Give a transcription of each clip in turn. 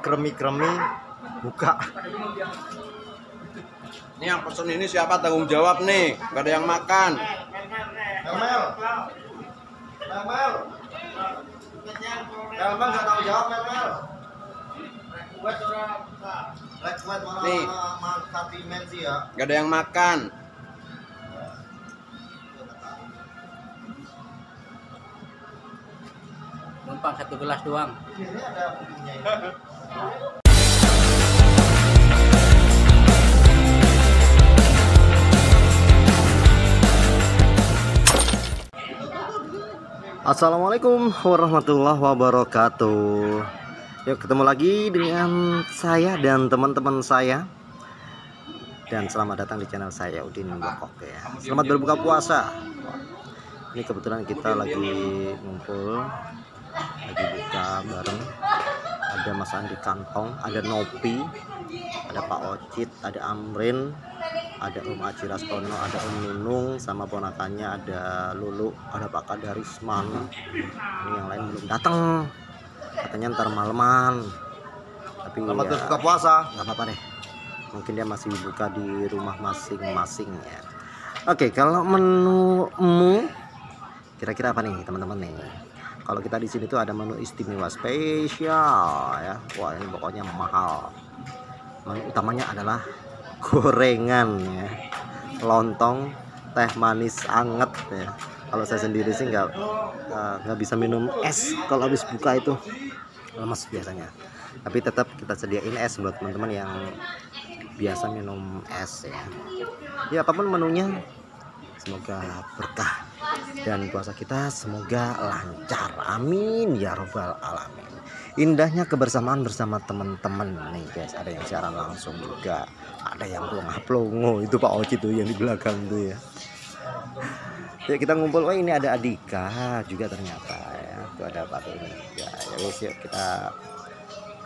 kremi-kremi buka. Ini yang pesen ini siapa tanggung jawab nih? Gak ada yang makan. Mel nggak tahu jawab Mel. Nih, gak ada yang makan. Numpang 1 gelas doang. Ini ada bumbunya ini. Assalamualaikum warahmatullahi wabarakatuh. Yuk ketemu lagi dengan saya dan teman-teman saya. Dan selamat datang di channel saya Udin Blokok ya. Selamat berbuka puasa. Ini kebetulan kita lagi ngumpul, lagi buka bareng. Ada Mas Andi Kantong, ada Nopi, ada Pak Ocit, ada Amrin, ada Om Aci Rastono, ada Om Nunung, sama ponakannya ada Lulu, ada Pak Kadarisman. Ini yang lain belum datang, katanya ntar malaman. Tapi selamat berbuka puasa. Nggak apa-apa deh, mungkin dia masih buka di rumah masing-masing ya. Oke, kalau menumu kira-kira apa nih teman-teman nih? Kalau kita di sini tuh ada menu istimewa spesial ya. Wah, ini pokoknya mahal. Menu utamanya adalah gorengan ya, lontong, teh manis anget ya. Kalau saya sendiri sih nggak bisa minum es kalau habis buka, itu lemes biasanya. Tapi tetap kita sediain es buat teman-teman yang biasa minum es ya. Ya apapun menunya, semoga berkah dan puasa kita semoga lancar, amin ya robbal alamin. Indahnya kebersamaan bersama teman-teman nih guys. Ada yang siaran langsung juga, ada yang pelongo itu Pak Oci tuh yang di belakang tuh ya. Ya kita ngumpul. Oh ini ada Adika juga ternyata ya, itu ada Pak ini juga ya. Wes yuk kita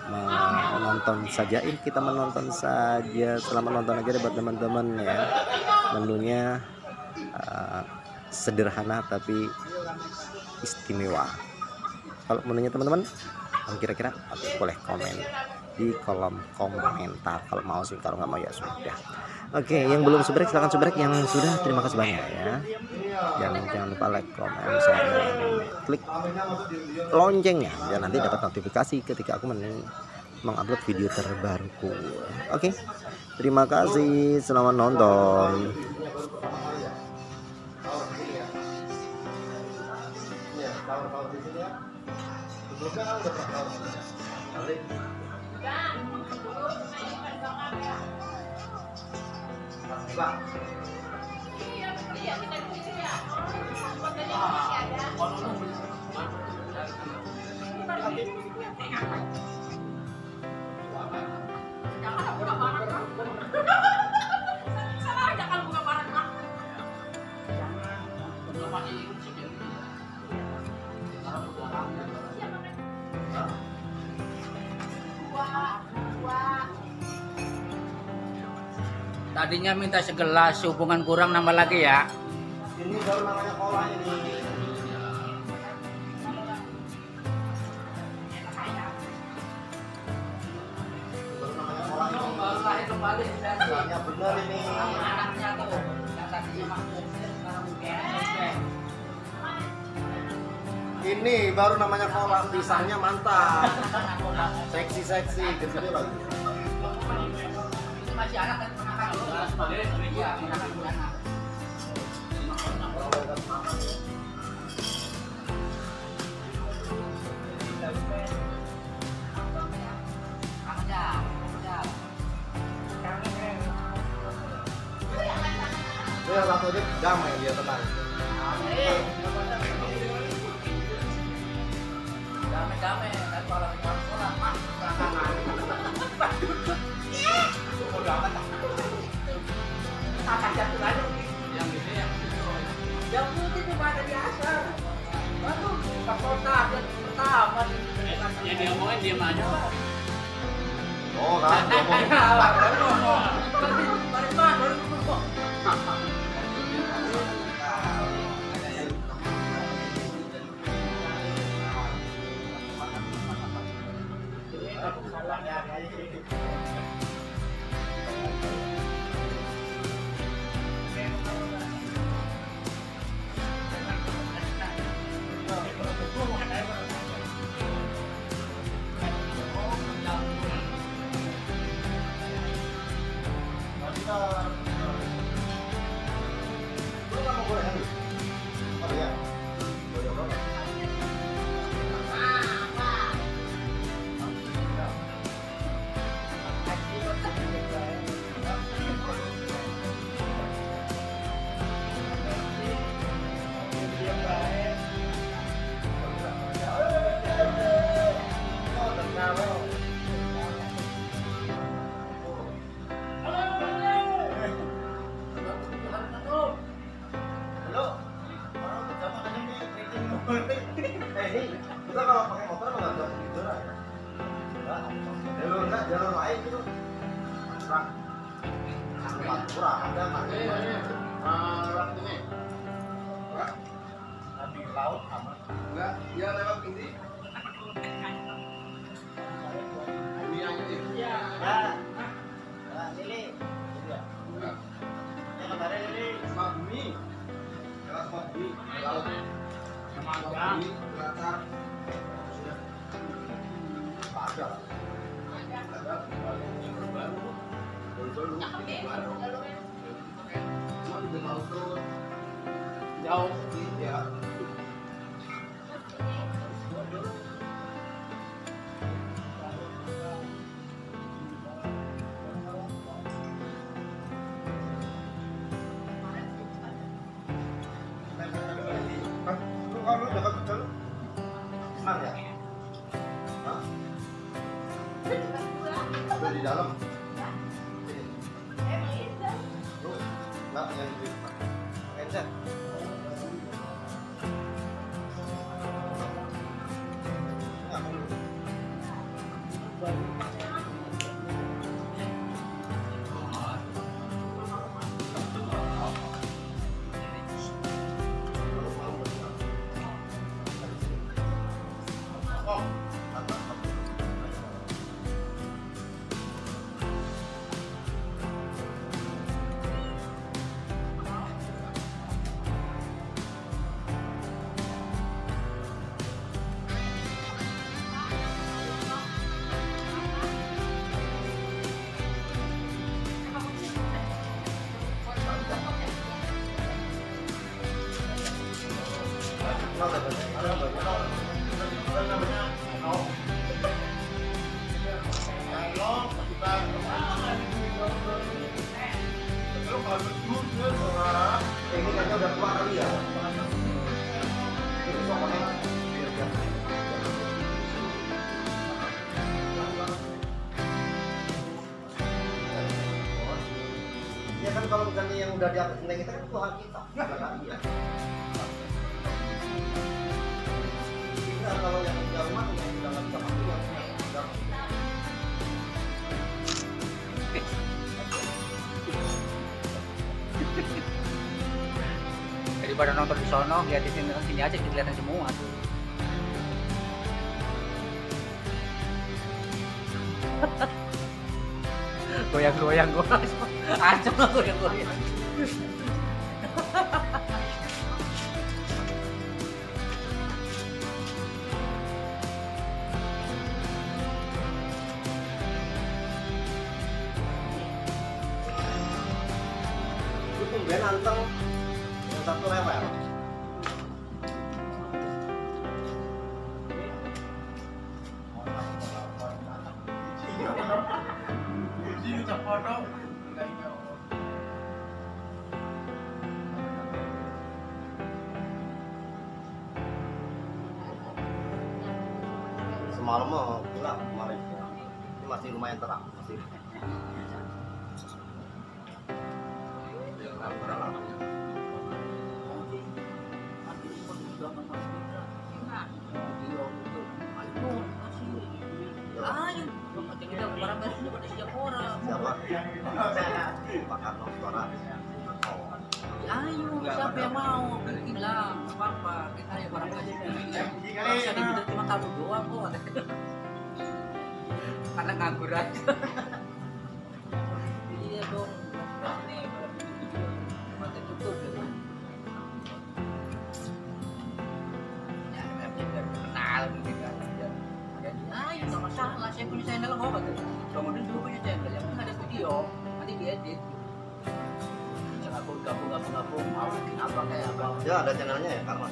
menonton saja. Kita menonton saja, selamat nonton aja deh buat teman-teman ya. Menunya sederhana tapi istimewa. Kalau menunya teman-teman kira-kira boleh komen di kolom komentar kalau mau sih, kalau nggak mau ya sudah. Oke, yang belum subrek silahkan subrek, yang sudah terima kasih banyak ya. Jangan lupa like, komen, share, klik loncengnya biar nanti dapat notifikasi ketika aku mengupload video terbaruku. Oke, terima kasih, selamat nonton. Tadinya minta segelas, hubungan kurang nambah lagi ya. Ini baru namanya cola ini. Baru lahir kembali. Rasanya bener ini. Anaknya tuh yang tadinya makmum sekarang mungkin. Ini baru namanya cola, pisangnya mantap. Seksi gitu lagi. Masih anak kan, iya, anak. Dia satu aja damai, dia tenang. Damai kan kalau orang mah yang putih itu pada biasa. Aduh, Pak Kota pertama. Ya dia ngomongin diam aja. Oh, nah, ngomong. Baru Kita kalau pakai motor nggak bisa begitu lah. Jalur lain itu kurang ada pakai ini. Di laut aman. Enggak, dia lewat ini. Ini aja nih. Iya. Nah, ini. Enggak. Yang kemarin ini Magmi. Lewat Magmi, laut. Magmi, Selatan. ada. Jauh, ya. Kalau dapat betul, senang ya? Hah? Udah di dalam. Lu nggak punya duit? Encet. Ini kayaknya udah keluar kali ya. Ini soalnya ya kan kalau misalnya yang udah di atas genteng kita kan Tuhan kita, bukan dia. Nah, kalau yang udah rumah yang udah nggak bisa mati yang udah Daripada nonton di sono, lihat di sini aja kelihatan semua tuh. Goyang-goyang gua. Acem lah goyang-goyang. itu tumben anteng yang satu rewel. Semalam mau gelap kemarin. Ini masih lumayan terang, masih. Siapa? Pak Karno suara. Ayo, siapa yang mau? Bilang, apa-apa. Kita ayo barang kasih. Bisa dibilang cuma kamu doang kok. Karena nganggur aja. Iya dong. Ini cuma tertutup gitu. Ya, biar kenal gitu kan. Ayo, nggak masalah. Saya punya channel kok. Kemudian juga punya channel. Yang penting ada video. Nanti diedit. Gabung mau bikin apa kayak apa Ya ada channelnya ya Karma.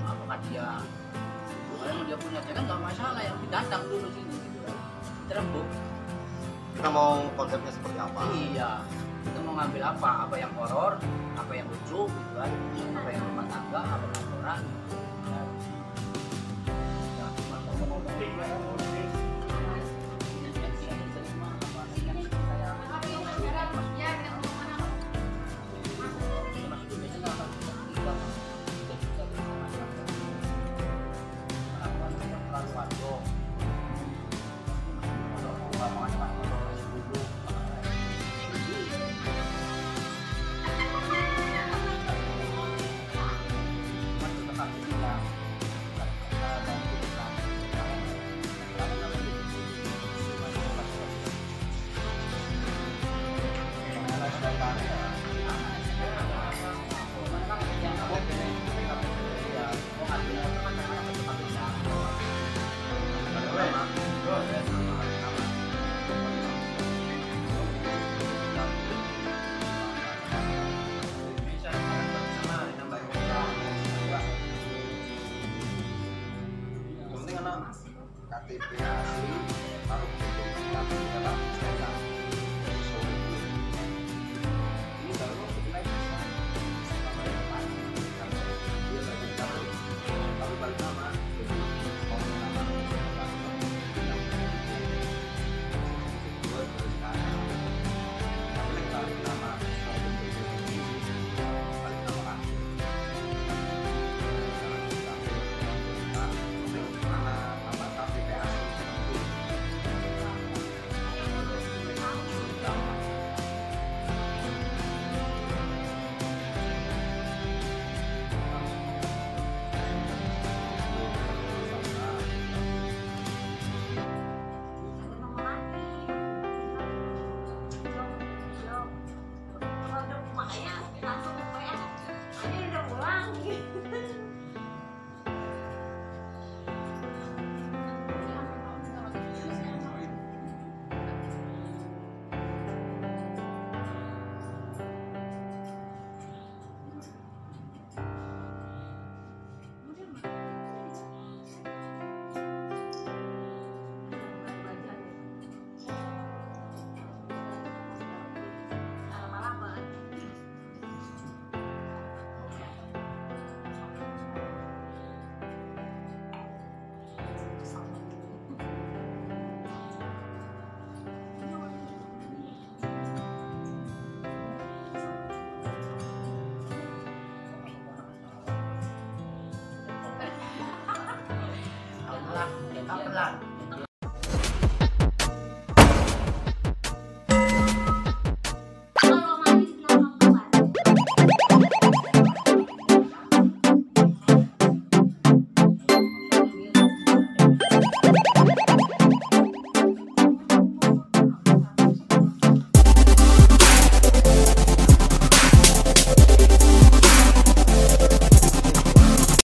Apakah dia kalau dia punya channel nggak masalah, yang datang dulu sini gitu kan, terembuk. Kita mau konsepnya seperti apa? Iya, kita mau ngambil apa yang horor, apa yang lucu gitu kan, apa yang rumah tangga, apa yang orang ya, cuma ngomong-ngomong. KTP asli